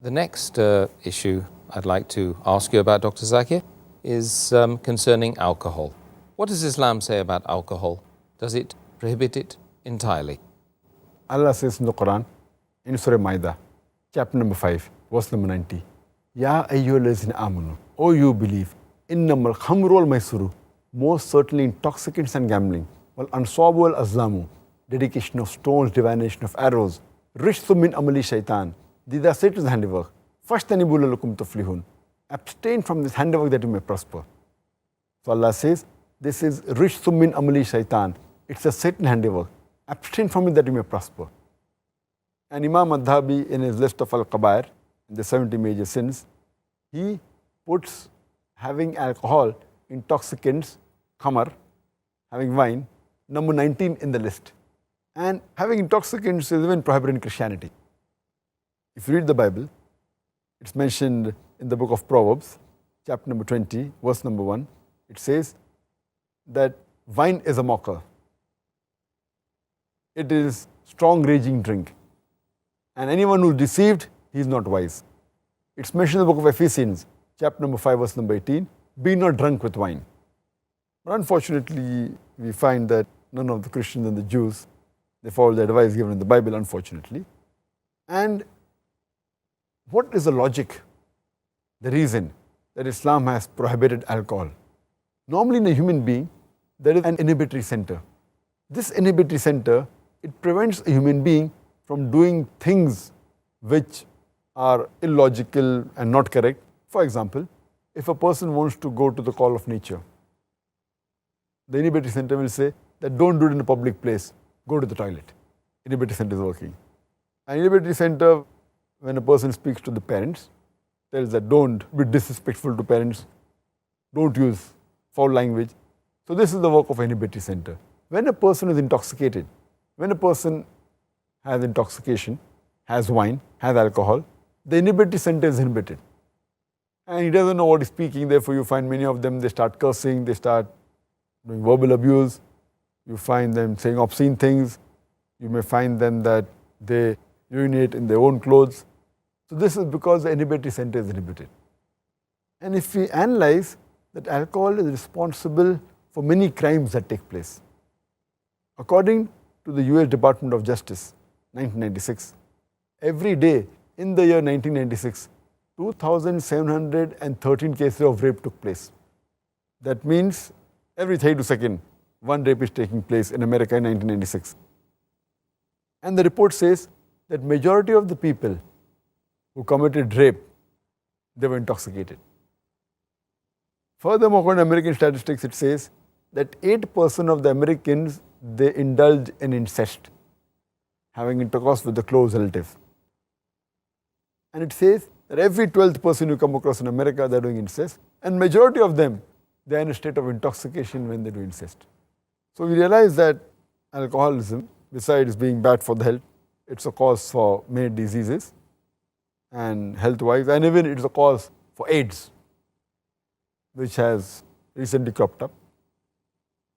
The next issue I'd like to ask you about, Dr. Zakir, is concerning alcohol. What does Islam say about alcohol? Does it prohibit it entirely? Allah says in the Quran, in Surah Maida, chapter number 5, verse number 90, Ya ayyuhallazina amanu, O you believe, innamal khamru wal maisuru, most certainly intoxicants and gambling, wal answabu wal azlamu, dedication of stones, divination of arrows, rishthum min amali shaitan, these are Satan's handiwork. Fashtanibu lalakum tuflihun, abstain from this handiwork that you may prosper. So Allah says, this is rishthum min amali shaitan, it's a Satan handiwork. Abstain from it that you may prosper. And Imam Adhabi, in his list of Al-Qabair, the 70 major sins, he puts having alcohol, intoxicants, khamar, having wine, number 19 in the list. And having intoxicants is even prohibited in Christianity. If you read the Bible, it's mentioned in the book of Proverbs, chapter number 20, verse number 1. It says that wine is a mocker. It is strong raging drink. And anyone who is deceived, he is not wise. It's mentioned in the book of Ephesians, chapter number 5, verse number 18, be not drunk with wine. But unfortunately, we find that none of the Christians and the Jews, they follow the advice given in the Bible, unfortunately. And what is the logic, the reason that Islam has prohibited alcohol? Normally in a human being, there is an inhibitory center. This inhibitory center, it prevents a human being from doing things which are illogical and not correct. For example, if a person wants to go to the call of nature, the inhibitory center will say that don't do it in a public place, go to the toilet. Inhibitory center is working. An inhibitory center, when a person speaks to the parents, tells that don't be disrespectful to parents, don't use foul language. So this is the work of inhibitory center. When a person is intoxicated, when a person has intoxication, has wine, has alcohol, the inhibitory center is inhibited. And he doesn't know what he's speaking, therefore you find many of them, they start cursing, they start doing verbal abuse, you find them saying obscene things, you may find them that they urinate in their own clothes. So this is because the inhibitory center is inhibited. And if we analyze that alcohol is responsible for many crimes that take place. According to the US Department of Justice, 1996, every day in the year 1996, 2,713 cases of rape took place. That means every 32 seconds, one rape is taking place in America in 1996. And the report says that majority of the people who committed rape, they were intoxicated. Furthermore, according to American statistics, it says that 8% of the Americans, they indulge in incest, having intercourse with the close relative. And it says that every 12th person you come across in America, they're doing incest. And majority of them, they're in a state of intoxication when they do incest. So we realize that alcoholism, besides being bad for the health, it's a cause for many diseases and health-wise, and even it's a cause for AIDS, which has recently cropped up.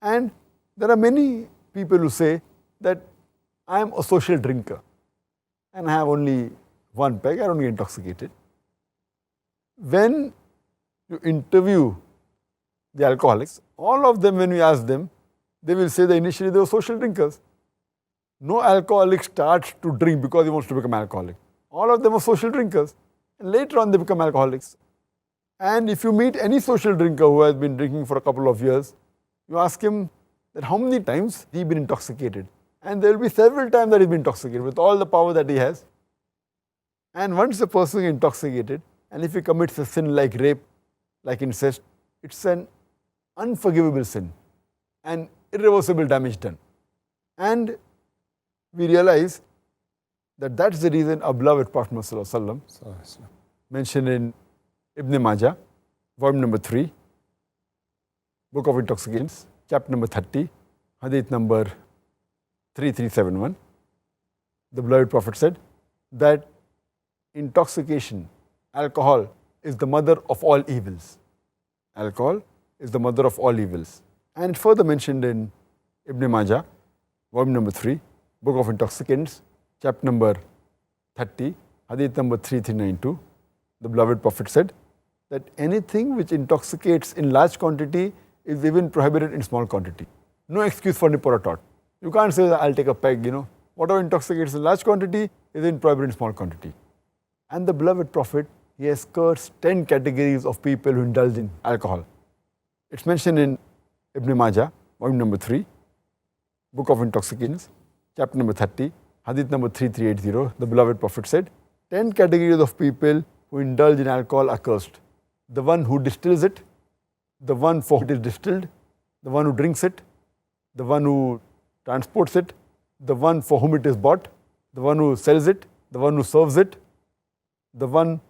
And there are many people who say that I am a social drinker and I have only one peg, I don't get intoxicated. When you interview the alcoholics, all of them, when we ask them, they will say that initially they were social drinkers. No alcoholic starts to drink because he wants to become alcoholic. All of them are social drinkers. And later on they become alcoholics. And if you meet any social drinker who has been drinking for a couple of years, you ask him that how many times he's been intoxicated. And there will be several times that he's been intoxicated with all the power that he has. And once a person is intoxicated, and if he commits a sin like rape, like incest, it's an unforgivable sin and irreversible damage done. And we realize that that's the reason our beloved Prophet Muhammad mentioned in Ibn Majah, volume number 3, Book of Intoxications, chapter number 30, hadith number 3371. The beloved Prophet said that intoxication, alcohol, is the mother of all evils. Alcohol is the mother of all evils. And it further mentioned in Ibn Majah, volume number 3, Book of Intoxicants, chapter number 30, Hadith number 3392, the beloved Prophet said that anything which intoxicates in large quantity is even prohibited in small quantity. No excuse for nip or a tot. You can't say that I'll take a peg, Whatever intoxicates in large quantity is even prohibited in small quantity. And the beloved Prophet, he has cursed 10 categories of people who indulge in alcohol. It's mentioned in Ibn Majah, volume number 3, Book of Intoxications, chapter number 30, Hadith number 3380. The beloved Prophet said, 10 categories of people who indulge in alcohol are cursed. The one who distills it, the one for whom it is distilled, the one who drinks it, the one who transports it, the one for whom it is bought, the one who sells it, the one who serves it, the one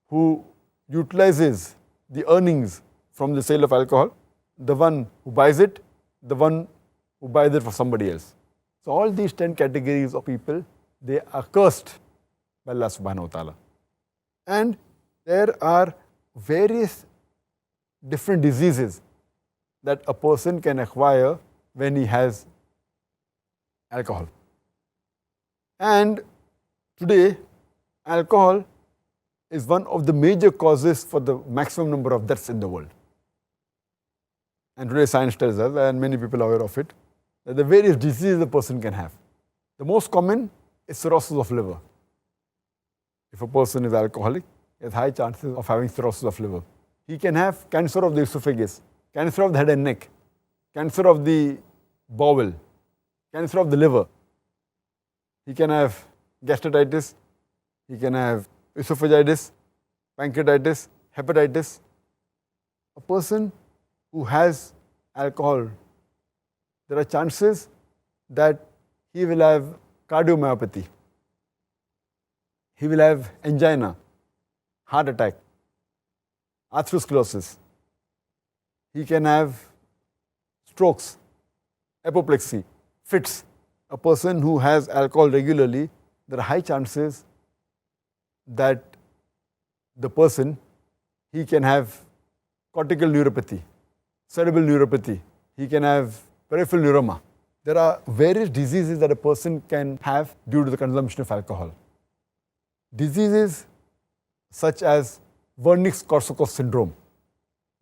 who utilizes the earnings from the sale of alcohol, the one who buys it, the one who buys it for somebody else. So all these 10 categories of people, they are cursed by Allah subhanahu wa ta'ala. And there are various different diseases that a person can acquire when he has alcohol. And today, alcohol is one of the major causes for the maximum number of deaths in the world. And today science tells us, and many people are aware of it, that the various diseases a person can have. The most common is cirrhosis of liver. If a person is alcoholic, he has high chances of having cirrhosis of liver. He can have cancer of the esophagus, cancer of the head and neck, cancer of the bowel, cancer of the liver. He can have gastritis, he can have esophagitis, pancreatitis, hepatitis. A person who has alcohol, there are chances that he will have cardiomyopathy, he will have angina, heart attack, atherosclerosis. He can have strokes, apoplexy, fits. A person who has alcohol regularly, there are high chances that the person, he can have cortical neuropathy, cerebral neuropathy, he can have peripheral neuroma. There are various diseases that a person can have due to the consumption of alcohol. Diseases such as Wernicke-Korsakoff syndrome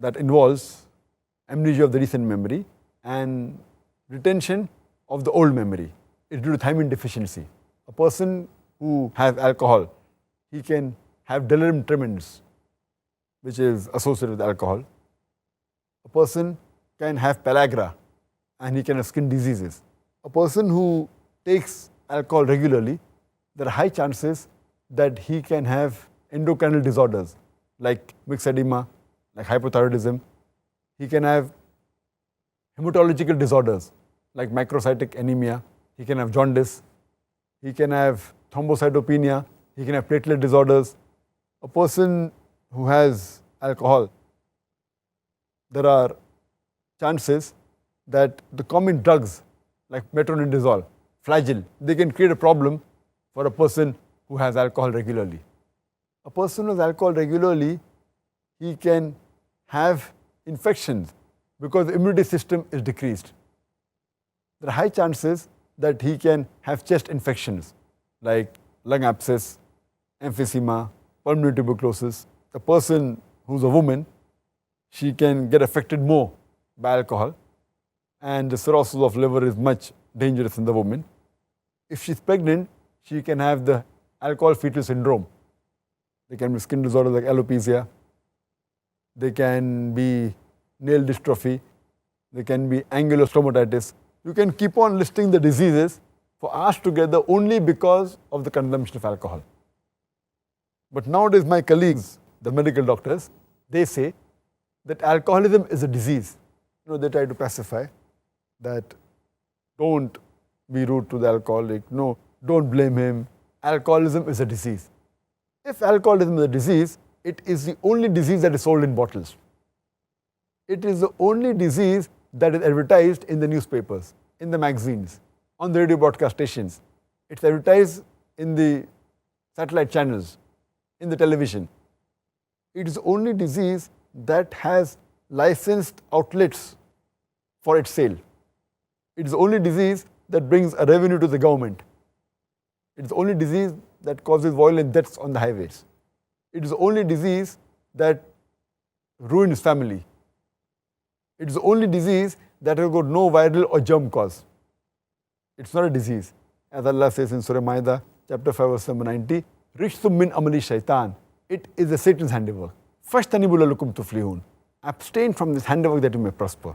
that involves amnesia of the recent memory and retention of the old memory. It's due to thiamine deficiency. A person who has alcohol, he can have delirium tremens, which is associated with alcohol. A person can have pellagra and he can have skin diseases. A person who takes alcohol regularly, there are high chances that he can have endocrinal disorders like mixed edema, like hypothyroidism. He can have hematological disorders like macrocytic anemia. He can have jaundice. He can have thrombocytopenia. He can have platelet disorders. A person who has alcohol, there are chances that the common drugs like metronidazole, flagyl, they can create a problem for a person who has alcohol regularly. A person who has alcohol regularly, he can have infections because the immunity system is decreased. There are high chances that he can have chest infections like lung abscess, emphysema, pulmonary tuberculosis. A person who's a woman, she can get affected more by alcohol, and the cirrhosis of liver is much dangerous in the woman. If she's pregnant, she can have the alcohol fetal syndrome. There can be skin disorders like alopecia. There can be nail dystrophy. There can be angular stomatitis. You can keep on listing the diseases for hours together only because of the consumption of alcohol. But nowadays my colleagues, the medical doctors, they say that alcoholism is a disease. They try to pacify that don't be rude to the alcoholic, no, don't blame him. Alcoholism is a disease. If alcoholism is a disease, it is the only disease that is sold in bottles. It is the only disease that is advertised in the newspapers, in the magazines, on the radio broadcast stations. It's advertised in the satellite channels, in the television. It is the only disease that has licensed outlets for its sale. It is the only disease that brings a revenue to the government. It is the only disease that causes violent deaths on the highways. It is the only disease that ruins family. It is the only disease that has got no viral or germ cause. It's not a disease. As Allah says in Surah Ma'idah, chapter 5, verse number 90, Rishtum min amali shaitan. It is a Satan's handiwork. Fashtanibu lakum tuflihun. Abstain from this handiwork that you may prosper.